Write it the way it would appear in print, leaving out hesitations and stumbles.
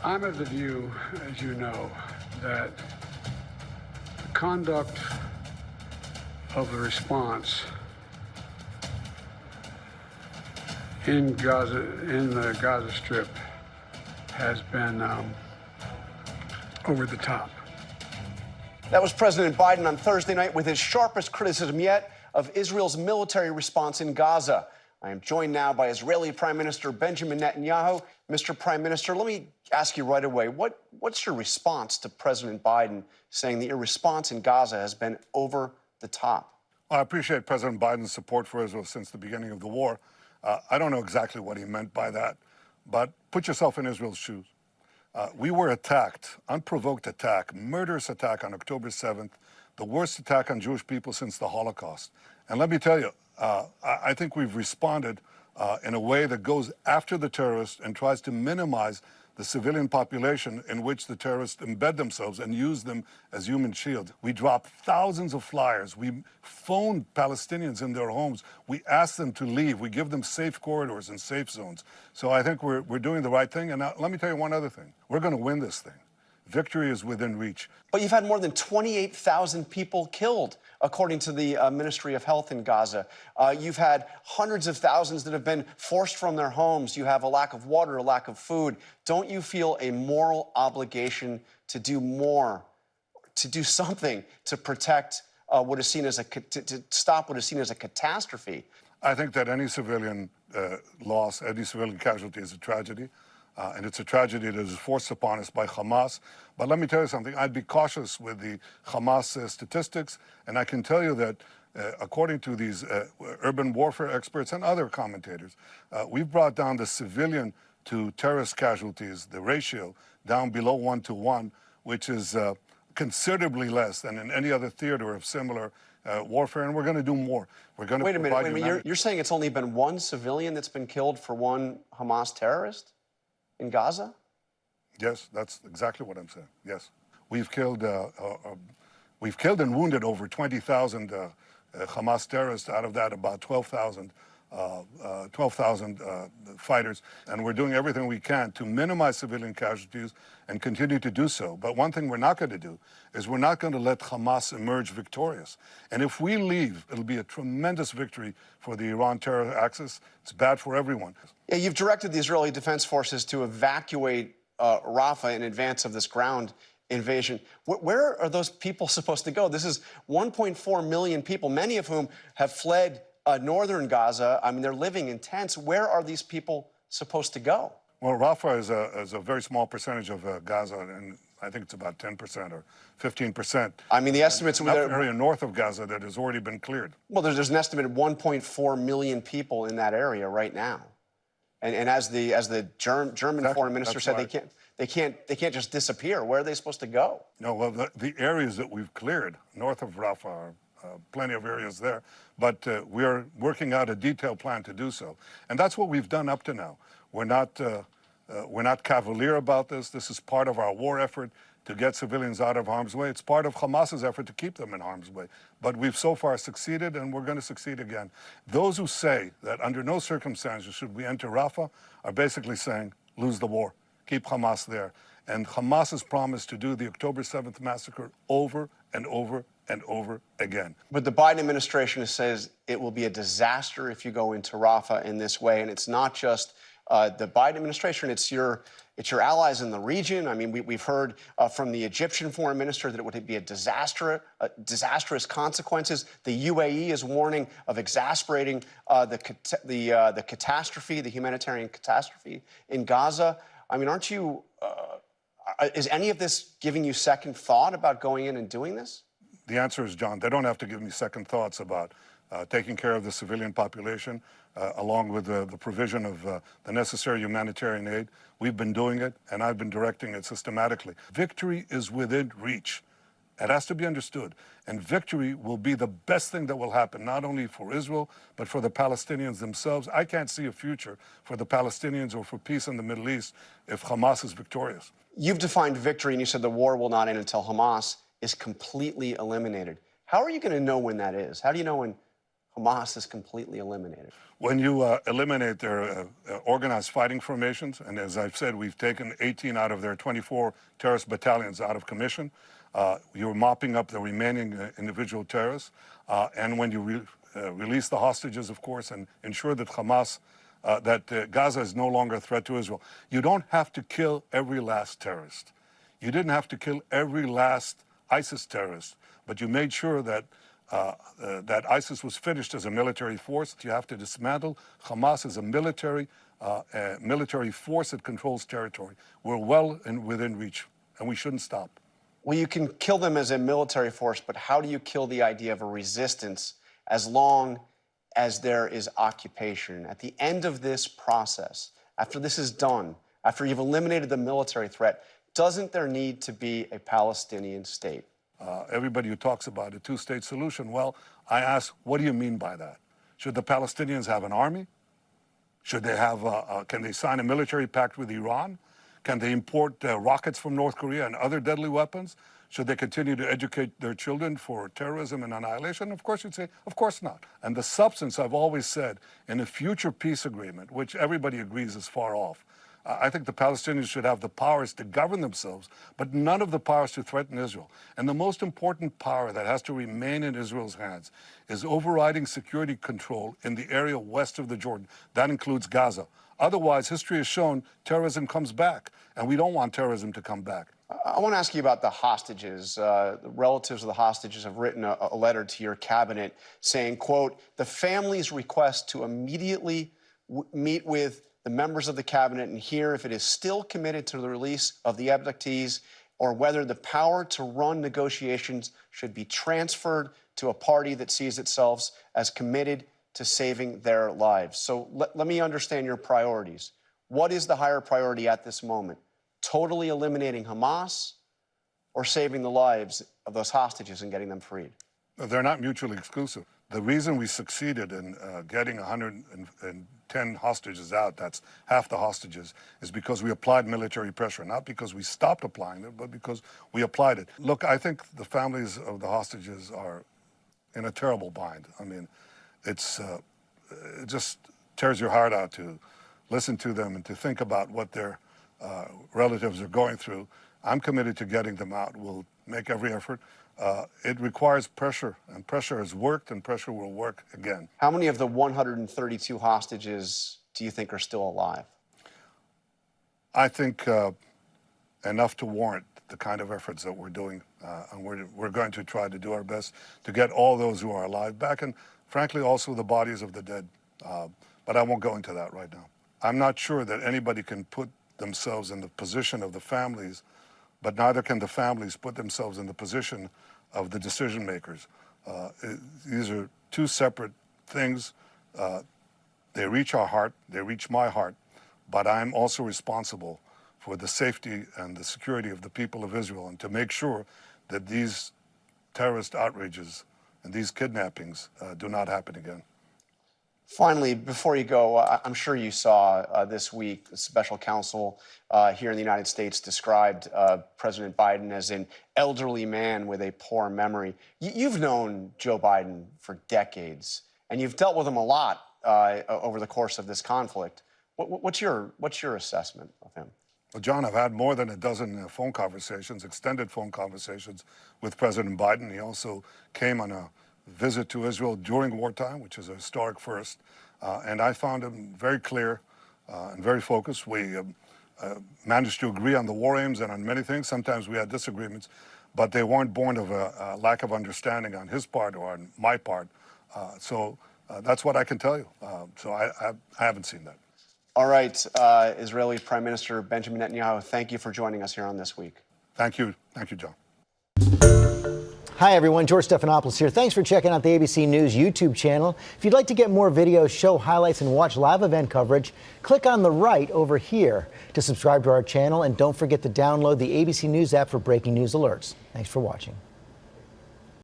I'm of the view, as you know, that the conduct of the response in Gaza, in the Gaza Strip, has been over the top. That was President Biden on Thursday night with his sharpest criticism yet of Israel's military response in Gaza. I am joined now by Israeli Prime Minister Benjamin Netanyahu. Mr. Prime Minister, let me ask you right away, what's your response to President Biden saying that your response in Gaza has been over the top? I appreciate President Biden's support for Israel since the beginning of the war. I don't know exactly what he meant by that, but put yourself in Israel's shoes. We were attacked, unprovoked attack, murderous attack on October 7th, the worst attack on Jewish people since the Holocaust. And let me tell you, I think we've responded in a way that goes after the terrorists and tries to minimize the civilian population in which the terrorists embed themselves and use them as human shields. We dropped thousands of flyers. We phoned Palestinians in their homes. We asked them to leave. We give them safe corridors and safe zones. So I think we're doing the right thing. And now, let me tell you one other thing. We're going to win this thing. Victory is within reach. But you've had more than 28,000 people killed, according to the Ministry of Health in Gaza. You've had hundreds of thousands that have been forced from their homes. You have a lack of water, a lack of food. Don't you feel a moral obligation to do more, to do something to protect what is seen as to stop what is seen as a catastrophe? I think that any civilian loss, any civilian casualty is a tragedy. And it's a tragedy that is forced upon us by Hamas. But let me tell you something. I'd be cautious with the Hamas statistics. And I can tell you that according to these urban warfare experts and other commentators, we've brought down the civilian to terrorist casualties, the ratio, down below 1 to 1, which is considerably less than in any other theater of similar warfare. And we're going to do more. We're going to Wait a minute. You're saying it's only been one civilian that's been killed for one Hamas terrorist in Gaza? Yes, that's exactly what I'm saying. Yes, we've killed and wounded over 20,000 Hamas terrorists. Out of that, about 12,000 fighters, and we're doing everything we can to minimize civilian casualties and continue to do so. But one thing we're not going to do is we're not going to let Hamas emerge victorious. And if we leave, it'll be a tremendous victory for the Iran terror axis. It's bad for everyone. Yeah, you've directed the Israeli Defense Forces to evacuate Rafah in advance of this ground invasion. Where are those people supposed to go? This is 1.4 million people, many of whom have fled northern Gaza. I mean, they're living in tents. Where are these people supposed to go? Well, Rafah is a very small percentage of Gaza, and I think it's about 10% or 15%. I mean, the estimates... Enough area north of Gaza that has already been cleared. Well, there's an estimated 1.4 million people in that area right now. And as the German foreign minister said, they can't just disappear. Where are they supposed to go? No, well, the areas that we've cleared north of Rafah are plenty of areas there, but we are working out a detailed plan to do so. And that's what we've done up to now. We're not cavalier about this. This is part of our war effort to get civilians out of harm's way. It's part of Hamas's effort to keep them in harm's way. But we've so far succeeded, and we're going to succeed again. Those who say that under no circumstances should we enter Rafah are basically saying, lose the war, keep Hamas there. And Hamas's promise to do the October 7th massacre over and over and over again. But the Biden administration says it will be a disaster if you go into Rafah in this way. And it's not just the Biden administration, it's your allies in the region. I mean, we've heard from the Egyptian foreign minister that it would be a disastrous consequences. The UAE is warning of exasperating the catastrophe, the humanitarian catastrophe in Gaza. I mean, aren't you, is any of this giving you second thought about going in and doing this? The answer is, John, they don't have to give me second thoughts about taking care of the civilian population, along with the provision of the necessary humanitarian aid. We've been doing it, and I've been directing it systematically. Victory is within reach. It has to be understood. And victory will be the best thing that will happen, not only for Israel, but for the Palestinians themselves. I can't see a future for the Palestinians or for peace in the Middle East if Hamas is victorious. You've defined victory, and you said the war will not end until Hamas is completely eliminated. How are you going to know when that is? How do you know when Hamas is completely eliminated? When you eliminate their organized fighting formations, and as I've said, we've taken 18 out of their 24 terrorist battalions out of commission, you're mopping up the remaining individual terrorists, and when you release the hostages, of course, and ensure that Hamas, that Gaza is no longer a threat to Israel, you don't have to kill every last terrorist. You didn't have to kill every last ISIS terrorist, but you made sure that that ISIS was finished as a military force. You have to dismantle Hamas as a military force that controls territory. We're well within reach, and we shouldn't stop. Well, you can kill them as a military force, but how do you kill the idea of a resistance as long as there is occupation? At the end of this process, after this is done, after you've eliminated the military threat, doesn't there need to be a Palestinian state? Everybody who talks about a two-state solution, well, I ask, what do you mean by that? Should the Palestinians have an army? Should they have, can they sign a military pact with Iran? Can they import rockets from North Korea and other deadly weapons? Should they continue to educate their children for terrorism and annihilation? Of course, you'd say, of course not. And the substance, I've always said, in a future peace agreement, which everybody agrees is far off, I think the Palestinians should have the powers to govern themselves, but none of the powers to threaten Israel. And the most important power that has to remain in Israel's hands is overriding security control in the area west of the Jordan. That includes Gaza. Otherwise, history has shown terrorism comes back, and we don't want terrorism to come back. I want to ask you about the hostages. The relatives of the hostages have written a letter to your cabinet saying, quote, the family's request to immediately meet with the members of the cabinet and hear if it is still committed to the release of the abductees or whether the power to run negotiations should be transferred to a party that sees itself as committed to saving their lives. So let me understand your priorities. What is the higher priority at this moment? Totally eliminating Hamas or saving the lives of those hostages and getting them freed? They're not mutually exclusive. The reason we succeeded in getting 110 hostages out, that's half the hostages, is because we applied military pressure, not because we stopped applying it, but because we applied it. Look, I think the families of the hostages are in a terrible bind. I mean, it just tears your heart out to listen to them and to think about what their relatives are going through. I'm committed to getting them out. We'll make every effort. It requires pressure, and pressure has worked, and pressure will work again. How many of the 132 hostages do you think are still alive? I think enough to warrant the kind of efforts that we're doing, and we're going to try to do our best to get all those who are alive back, and frankly also the bodies of the dead. But I won't go into that right now. I'm not sure that anybody can put themselves in the position of the families, but neither can the families put themselves in the position of the decision makers. These are two separate things. They reach our heart, they reach my heart, but I'm also responsible for the safety and the security of the people of Israel and to make sure that these terrorist outrages and these kidnappings do not happen again. Finally, before you go, I'm sure you saw this week the special counsel here in the United States described President Biden as an elderly man with a poor memory. You've known Joe Biden for decades, and you've dealt with him a lot over the course of this conflict. What's your assessment of him? Well, John, I've had more than a dozen phone conversations, extended phone conversations with President Biden. He also came on a visit to Israel during wartime, which is a historic first. And I found him very clear and very focused. We managed to agree on the war aims and on many things. Sometimes we had disagreements, but they weren't born of a lack of understanding on his part or on my part. So that's what I can tell you. So I haven't seen that. All right, Israeli Prime Minister Benjamin Netanyahu, thank you for joining us here on This Week. Thank you. Thank you, John. Hi, everyone. George Stephanopoulos here. Thanks for checking out the ABC News YouTube channel. If you'd like to get more videos, show highlights, and watch live event coverage, click on the right over here to subscribe to our channel. And don't forget to download the ABC News app for breaking news alerts. Thanks for watching.